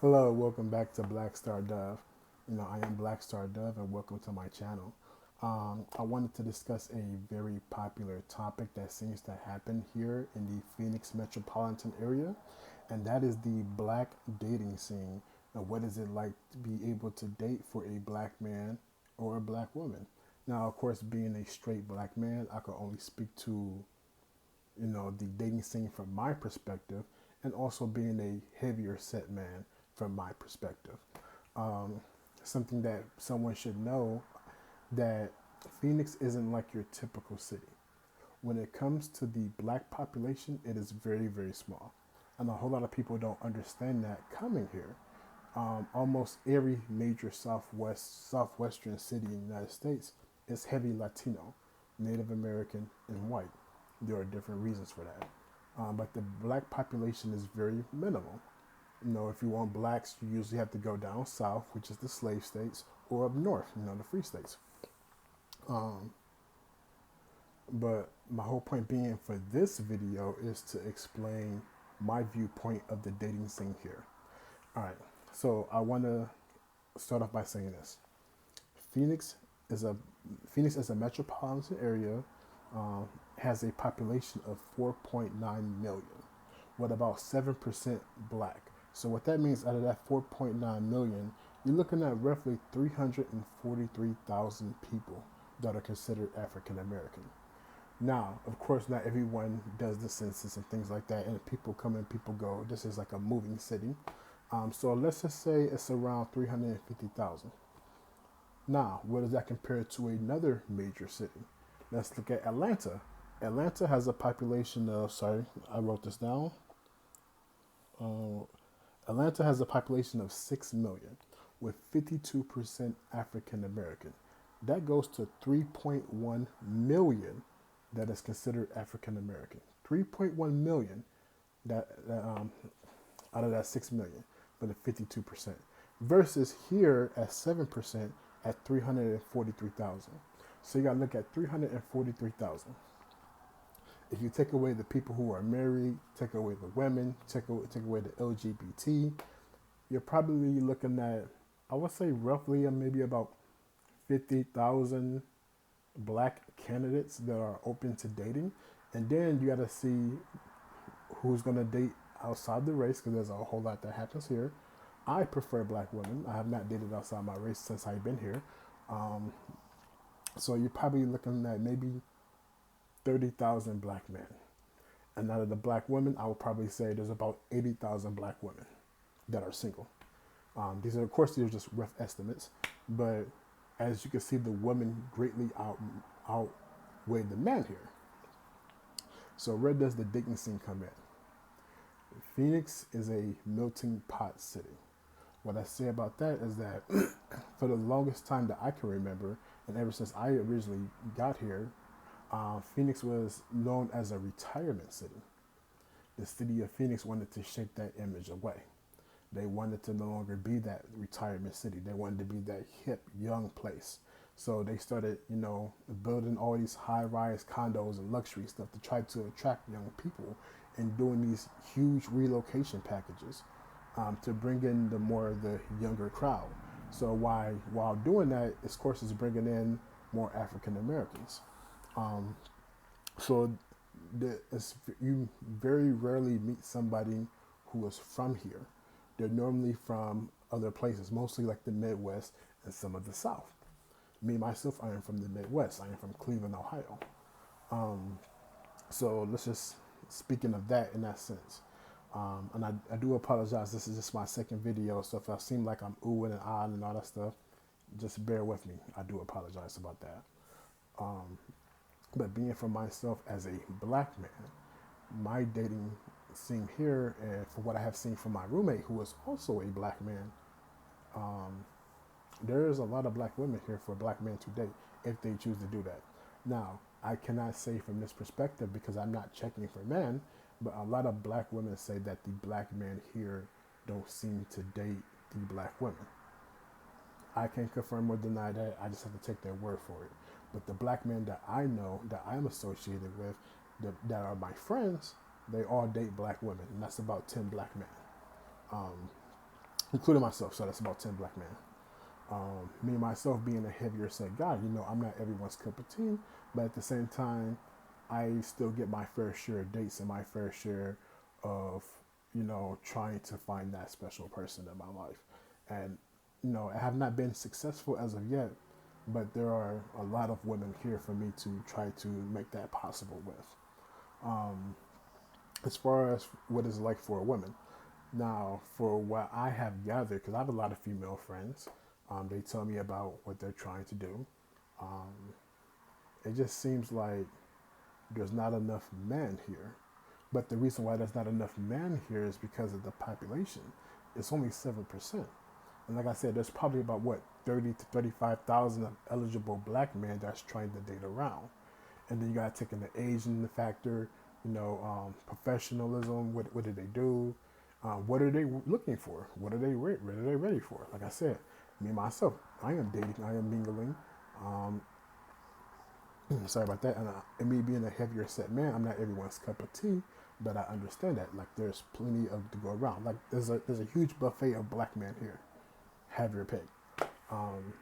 Hello, welcome back to Black Star Dove. I am Black Star Dove, and welcome to my channel. I wanted to discuss a very popular topic that seems to happen here in the Phoenix metropolitan area, and that is the black dating scene. Now, what is it like to be able to date for a black man or a black woman? Now, of course, being a straight black man, I could only speak to the dating scene from my perspective, and also being a heavier set man from my perspective. Um, Something that someone should know that Phoenix isn't like your typical city. When it comes to the black population, it is very, very small. And a whole lot of people don't understand that coming here. Almost every major southwestern city in the United States is heavy Latino, Native American, and white. There are different reasons for that. But the black population is very minimal. If you want blacks, you usually have to go down south, which is the slave states, or up north, the free states. Um, but my whole point being for this video is to explain my viewpoint of the dating scene here. All right, so I want to start off by saying this: Phoenix is a Phoenix as a metropolitan area um, has a population of 4.9 million, with about 7% black. So what that means, out of that 4.9 million, you're looking at roughly 343,000 people that are considered African American. Now, of course, not everyone does the census and things like that, and people come and people go. This is like a moving city. So let's just say it's around 350,000. Now, what does that compare to another major city? Let's look at Atlanta. Atlanta has a population of, sorry, I wrote this down. Uh, Atlanta has a population of 6 million, with 52% African American. That goes to 3.1 million that is considered African American. 3.1 million that out of that 6 million, but at 52%. Versus here at 7% at 343,000. So you got to look at 343,000. If you take away the people who are married, take away the women, take away the LGBT, you're probably looking at, I would say, roughly maybe about 50,000 black candidates that are open to dating. And then you got to see who's going to date outside the race, because there's a whole lot that happens here. I prefer black women. I have not dated outside my race since I've been here. Um, so you're probably looking at maybe 30,000 black men. And out of the black women, I would probably say there's about 80,000 black women that are single. These are, of course, these are just rough estimates, but as you can see, the women greatly outweigh the men here. So where does the dating scene come in? Phoenix is a melting pot city. What I say about that is that for the longest time that I can remember, and ever since I originally got here, Phoenix was known as a retirement city. The city of Phoenix wanted to shake that image away. They wanted to no longer be that retirement city. They wanted to be that hip, young place. So they started, building all these high-rise condos and luxury stuff to try to attract young people, and doing these huge relocation packages to bring in the younger crowd. So while doing that, of course, is bringing in more African Americans. Um, so you very rarely meet somebody who is from here. They're normally from other places, mostly like the Midwest and some of the South. Me myself, I am from the Midwest. I am from Cleveland, Ohio. Um, so let's just, speaking of that in that sense. And I do apologize. This is just my second video, so if I seem like I'm oohing and ahhing and all that stuff, just bear with me. I do apologize about that. Um, but being for myself as a black man, my dating scene here, and for what I have seen from my roommate, who is also a black man, um, there is a lot of black women here for black men to date if they choose to do that. Now, I cannot say from this perspective because I'm not checking for men, but a lot of black women say that the black men here don't seem to date the black women. I can't confirm or deny that. I just have to take their word for it. But the black men that I know, that I'm associated with, that are my friends, they all date black women, and that's about 10 black men. Um, including myself. So that's about 10 black men. Me myself being a heavier set guy, I'm not everyone's cup of tea, but at the same time, I still get my fair share of dates and my fair share of, trying to find that special person in my life. And, I have not been successful as of yet, but there are a lot of women here for me to try to make that possible with. Um, as far as what it's like for a woman, now, for what I have gathered, because I have a lot of female friends, they tell me about what they're trying to do. Um, it just seems like there's not enough men here. But the reason why there's not enough men here is because of the population. It's only 7%. And like I said, there's probably about, 30 to 35,000 eligible black men that's trying to date around. And then you got to take in the age in the factor, professionalism. What do they do? What are they looking for? What are they ready for? Like I said, me myself, I am dating, I am mingling. Um, sorry about that. And me being a heavier set man, I'm not everyone's cup of tea, but I understand that. Like there's plenty of to go around. Like there's a huge buffet of black men here. Have your pick. Um,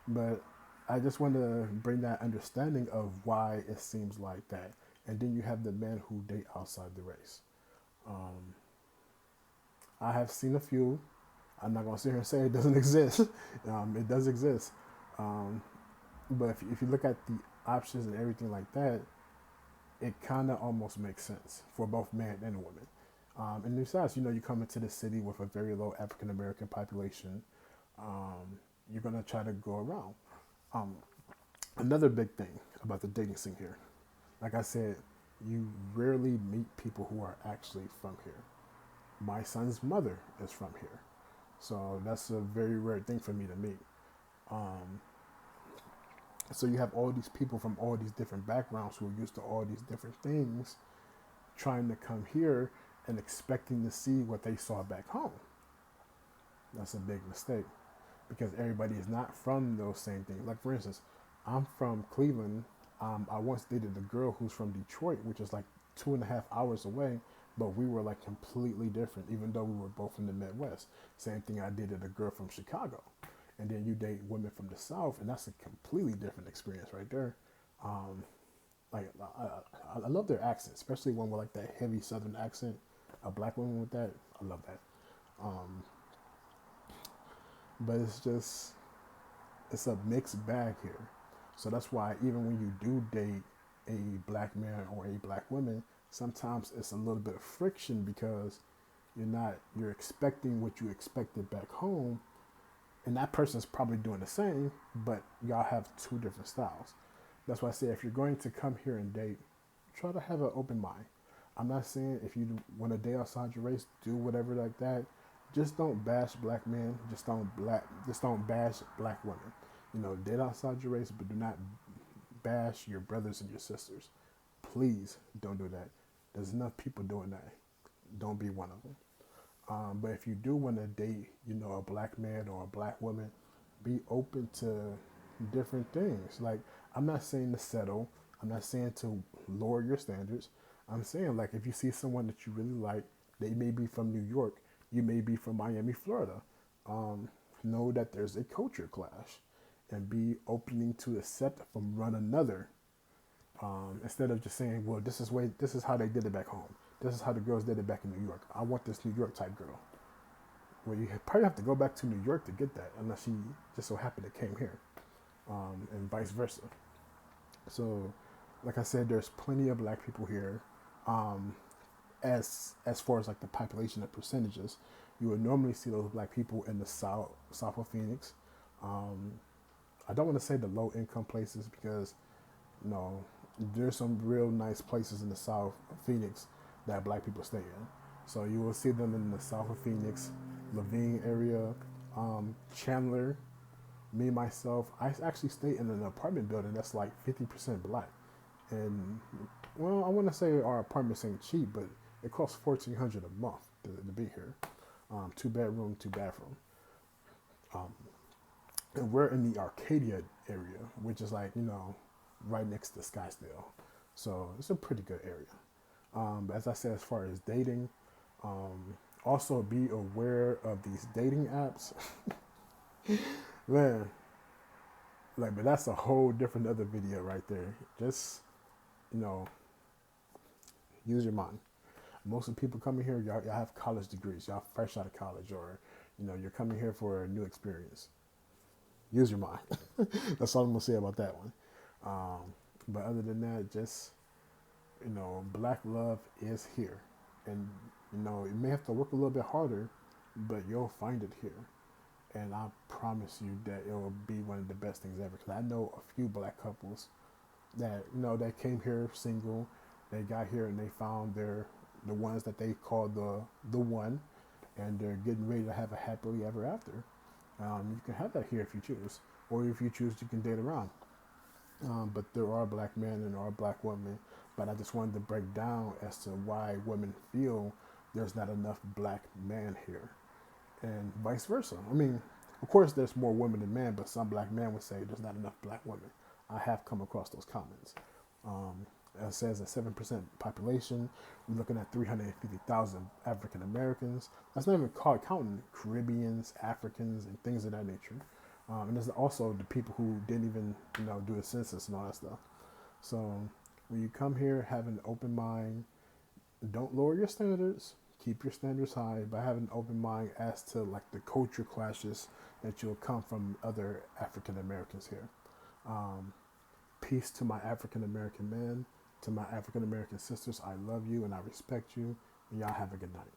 but I just want to bring that understanding of why it seems like that. And then you have the men who date outside the race. Um, I have seen a few. I'm not gonna sit here and say it doesn't exist. It does exist. Um, but if you look at the options and everything like that, it kind of almost makes sense for both man and woman. And besides, you come into the city with a very low African American population. You're gonna try to go around. Um, Another big thing about the dating scene here, like I said, you rarely meet people who are actually from here. My son's mother is from here. So that's a very rare thing for me to meet. Um, so you have all these people from all these different backgrounds who are used to all these different things trying to come here and expecting to see what they saw back home. That's a big mistake because everybody is not from those same things. Like, for instance, I'm from Cleveland. I once dated a girl who's from Detroit, which is like 2.5 hours away, but we were like completely different, even though we were both in the Midwest. Same thing I dated a girl from Chicago. And then you date women from the South, and that's a completely different experience right there. Um, like, I love their accent, especially one with like that heavy Southern accent. A black woman with that, I love that. Um, but it's a mixed bag here. So that's why even when you do date a black man or a black woman, sometimes it's a little bit of friction because you're expecting what you expected back home, and that person's probably doing the same, but y'all have two different styles. That's why I say if you're going to come here and date, try to have an open mind. I'm not saying if you want to date outside your race, do whatever like that. Just don't bash black men. Just don't bash black women. Date outside your race, but do not bash your brothers and your sisters. Please don't do that. There's enough people doing that. Don't be one of them. But if you do want to date, a black man or a black woman, be open to different things. Like, I'm not saying to settle. I'm not saying to lower your standards. I'm saying, like, if you see someone that you really like, they may be from New York, you may be from Miami, Florida. Know that there's a culture clash and be opening to accept from one another, instead of just saying, well, this is how they did it back home. This is how the girls did it back in New York. I want this New York type girl. Well, you probably have to go back to New York to get that, unless she just so happened to came here, and vice versa. So, like I said, there's plenty of black people here. Um, as far as like the population of percentages, you would normally see those black people in the south of Phoenix. Um, I don't want to say the low income places because no, there's some real nice places in the south of Phoenix that black people stay in. So you will see them in the south of Phoenix, Levine area, Chandler. Me myself, I actually stay in an apartment building that's like 50% black, and well, I want to say our apartments ain't cheap, but it costs $1,400 a month to be here. 2 bedroom, 2 bathroom. Um, and we're in the Arcadia area, which is like right next to Scottsdale, so it's a pretty good area. But as I said, as far as dating, um, Also, be aware of these dating apps. Man, like, but that's a whole different other video right there. Just, you know, use your mind. Most of the people coming here, y'all have college degrees. Y'all fresh out of college, or you're coming here for a new experience. Use your mind. That's all I'm gonna say about that one. But other than that, just black love is here, and you may have to work a little bit harder, but you'll find it here. And I promise you that it will be one of the best things ever. Because I know a few black couples that that came here single. They got here and they found the ones that they call the one, and they're getting ready to have a happily ever after. You can have that here if you choose, or if you choose, you can date around. But there are black men and there are black women. But I just wanted to break down as to why women feel there's not enough black men here, and vice versa. I mean, of course, there's more women than men, but some black men would say there's not enough black women. I have come across those comments. It says a 7% population. We're looking at 350,000 African Americans. That's not even counting Caribbeans, Africans, and things of that nature. And there's also the people who didn't even do a census and all that stuff. So when you come here, have an open mind. Don't lower your standards. Keep your standards high by having an open mind as to like the culture clashes that you'll come from other African Americans here. Peace to my African American men, to my African American sisters. I love you and I respect you. And y'all have a good night.